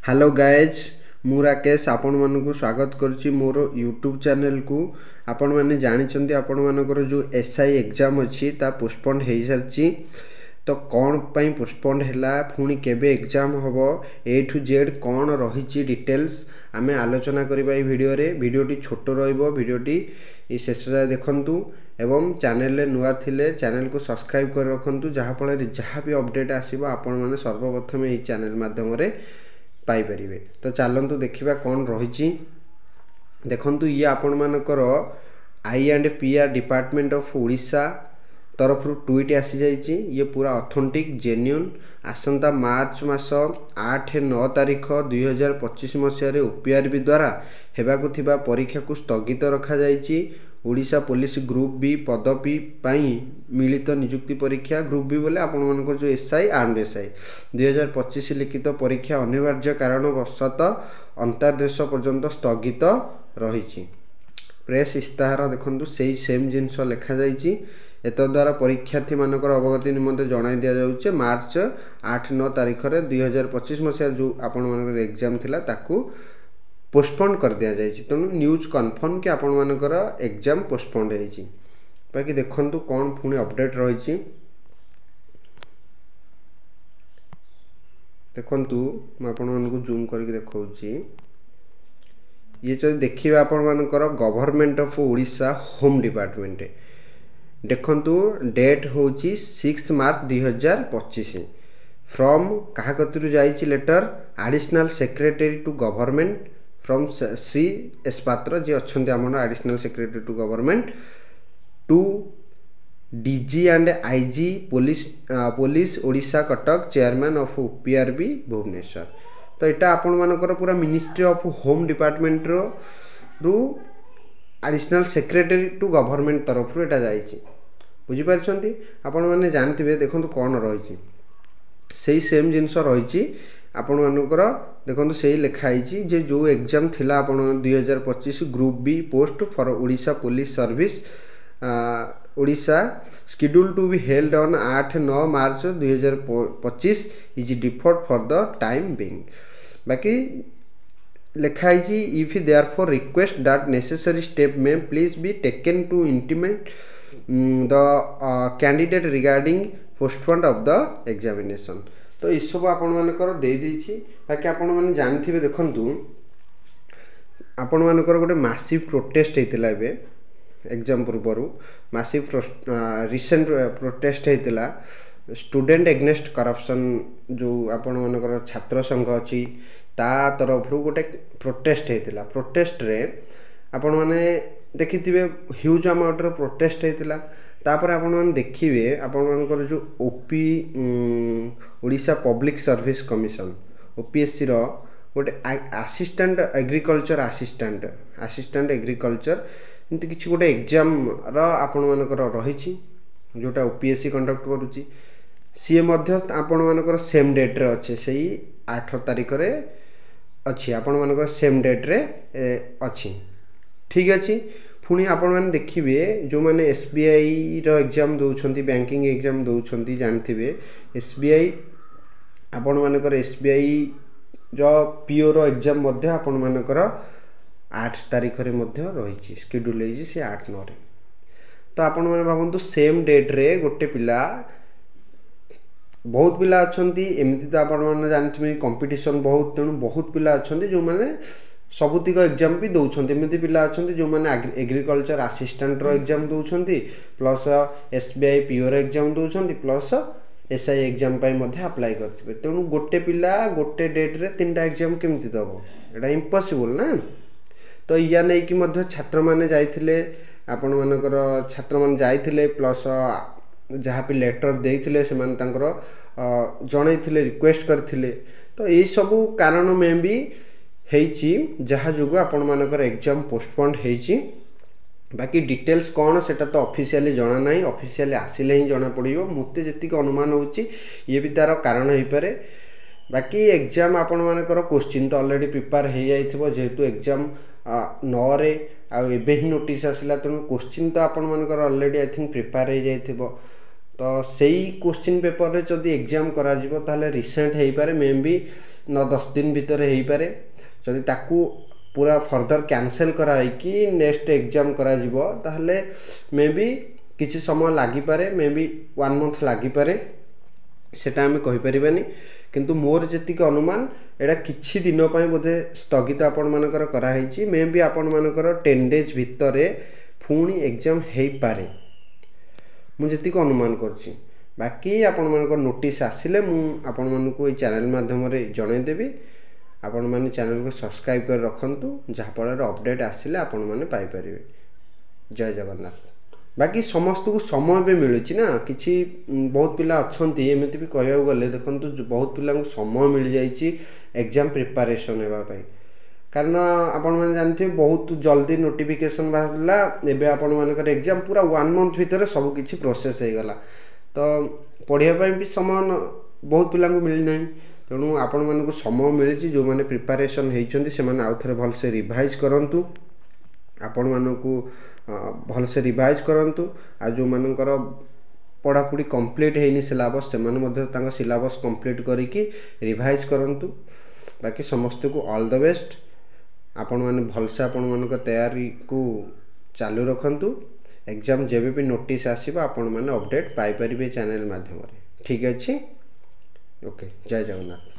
Hello guys मु राकेश आपण मानक स्वागत करुच्ची मोर यूट्यूब चैनल को। आपण मैंने जानते आपण मानकर जो एसआई एग्जाम अच्छी ता पोस्टपोन्ड हो सारी तो कौन पाई पोस्टपोन्ड है पुणी केबे एग्जाम हम ए टू जेड कौन रही डिटेल्स आमे आलोचना करबा भिडियोटी छोट भिडियोटी शेष जाए देखंतु एवं चैनल रे नुआ थिले चैनल को सब्सक्राइब कर रखंतु जहाँफल जहाँ भी अपडेट आसीबो आपण माने सर्वप्रथम यही चैनल माध्यम रे पाई परिबे। तो चलंतु देखिबा कौन रही देखंतु ये आपण मानकर I&PR डिपार्टमेंट ऑफ ओडिशा तरफ ट्वीट आसी जाइए। ये पूरा ऑथेंटिक जेन्युइन आसंता मार्च मास 8-9 तारीख 2025 मसीह OPRB द्वारा हेबाकु थिबा परीक्षा को स्थगित रखा जाइए। ओडिशा पुलिस ग्रुप बी पदवी पाई मिलित नियुक्ति परीक्षा ग्रुप बी बोले आपण मानकर जो एसआई एंड एसआई 2025 लिखित परीक्षा अनिवार्य कारणवशत अंतर्देश पर्यंत स्थगित रही। प्रेस इस्ताहार देखंतु सेही सेम जिनस लिखा जाइए। एतद्वारा परीक्षार्थी मानकर अवगति निमंते जणाई दिया जाउचे मार्च 8-9 तारीख रे 2025 मसीहा जो आपण मानकर एग्जाम थिला ताकू पोस्टपोन कर दिया जाइए। तेणु न्यूज कन्फर्म कि आपण मानकर एग्जाम पोस्टपोन्ड होइछि। बाकी देखंतु कौन पुणी अपडेट रही देखंतु मैं आपण मानकु जूम करके देखौछि। ये जो देखिबा आपण मानकर government of Odisha home department देखंतु डेट होची 6 मार्च 2025 फ्रॉम कहा कतिरु जाइछि letter additional secretary to government from Shri S Patra जे अच्छे आम additional secretary to government to DG and IG police Odisha Cuttack chairman of OPRB Bhubaneswar. तो यहाँ आपण मानकर पूरा मिनिस्ट्री ऑफ होम डिपार्टमेंट रू एडिशनल सेक्रेटरी टू गवर्नमेंट तरफ एटा जाइए। बुझीपारछंती आपण माने जानथिबे देखंतु कौन रही सेही सेम जिनस रही आपण मानकर देखो से लिखाई जे जो एग्जाम थिला आपण 2025 group B post for Odisha police service Odisha schedule to be held on 8-9 March 2025 is default for the time being. बाकी लिखाई if therefore request that necessary step may please be taken to intimate the candidate regarding postponed of the examination. तो ये सब आपण मानकर दे देछि। बाकी आपण माने जानथिबे देखंतु आपण मानकर गोटे मासिव प्रोटेस्ट हेतिला एबे एग्जाम पूर्वरु मासिव रिसेंट प्रोटेस्ट हेतिला स्टूडेंट एग्नेस्ट करप्शन जो आपण मानकर छात्र संघ अछि ता तरफ रु गोटे प्रोटेस्ट हेतिला। प्रोटेस्ट रे आपण माने देखिथिबे ह्यूज अमाउंट रो प्रोटेस्ट हेतिला। तापर आपण माने देखिबे आपण मानकर जो OP Odisha public service commission OPSC रो गोटे असिस्टेंट एग्रीकल्चर असिस्टेंट एग्रीकल्चर इनते किछि गोटे एग्जाम रो आपण मानकर रही जोटा OPSC कंडक्ट करूची सी मध्य आपण मानकर सेम डेट रे अच्छे सही 8 तारीख रे अच्छी आपण मानकर सेम डेट रे अच्छी ठीक अच्छी। पुणी आपण मैंने देखिए जो मैंने SBI रो एग्जाम दौरान बैंकिंग एग्जाम दौरान जानते SBI आपण मानकर SBI रो PO रो एग्जाम मध्य आपण मानकर 8 तारीख रे मध्य रही शेड्यूल होइछि से 8-9 रे। तो आपण माने भाबंतु सेम डेट रे गोटे पिला बहुत पिला अछंती एमती तो आपण माने जानथिबे कंपटीशन बहुत तेणु बहुत पिला अछंती जो माने सबुतिक एग्जाम भी दौरान एमती पिला अच्छा जो मैंने एग्रीकल्चर असिस्टेंट रो एग्जाम दौरान प्लस SBI PO रो एग्जाम दौरान प्लस SI एग्जाम अप्लाई करते तेणु गोटे पिला गोटे डेट रे 3टा एग्जाम केमती दब एटा इम्पॉसिबल ना। तो या नहीं कि छात्र माने जाइथिले आपण मानकर छात्र माने जाइथिले प्लस जहाँ भी लेटर देइथिले से माने तांकर जणाइथिले रिक्वेस्ट करथिले। तो यही सब कारण में भी हेची जहाँ जो आपण मानकर एग्जाम पोस्टपोन्ड हेची। बाकी डिटेल्स कौन सेटा तो ऑफिशियली जाना नहीं ऑफिशियली आसिले ही जाना पड़िबो मुते जति अनुमान होची ये भी तार कारण हो पारे। बाकी एग्जाम आपण मानकर क्वेश्चन तो ऑलरेडी प्रिपेयर हो जाइथिबो जेहेतु एग्जाम 9 रे आ एबे ही नोटिस आसिला तेणु क्वेश्चन तो आपण मानकर ऑलरेडी आई थिंक प्रिपेयर हो जाइथिबो। तो सेही क्वेश्चन पेपर रे जदी एग्जाम करा जिवो ताले रिसेंट हेई पारे मे बी 9-10 दिन भितर हो पारे जदि ताकू पूरा फर्दर कैंसल कराई कि नेक्स्ट एग्जाम करा जिवो ताहले मे बी किसी समय लगी पारे मे बी 1 मंथ लगी पारे सेटा आम कहि परिबानी किंतु मोर जेतिक अनुमान एटा किछि दिन पय बोधे स्थगित आपण मानकर करा हेछि मे बी आपण मानकर 10 डेज भितर पुणी एग्जाम हो पारे मु जेतिक अनुमान करछि बाकी आपण मानकर नोटिस आसिले मु आपण मानकु ए चैनल माध्यम रे जणै देबी आपण माने चैनल को सब्सक्राइब कर रखंतु जहा फल अपडेट आसिले आपण माने पाई परिबे। जय जगन्नाथ। बाकी समस्त को समय भी मिलूँ ना किसी बहुत पिला अच्छी एमती भी कहवा गले देखो बहुत पिला समय मिल जाइए एग्जाम प्रिपरेशन होगापाई कारण आपण मैंने जानते बहुत जल्दी नोटिफिकेशन बाहरला एवं आपण मानकर एग्जाम पूरा 1 मंथ भितर सब किसी प्रोसेस हो गला तो पढ़ाई भी समय बहुत पिला मिलना तेणु आपण मानक समय मिली जो मैंने प्रिपरेशन होती आउ थे भलसे रिवाइज करूँ आपण मानक भलसे रिवाइज करंतु आ जो मानकर पढ़ापढ़ी कंप्लीट होनी सिलेबस से सिलेबस कंप्लीट करिकी रिवाइज करंतु। बाकी समस्त को ऑल द बेस्ट आपण माने भलसे आपण मानक तैयारी को चालू रखंतु एग्जाम जेबे भी नोटिस आसीबा आपण माने अपडेट पाई परिबे चैनल माध्यम रे ठीक अछि ओके जय जगन्नाथ।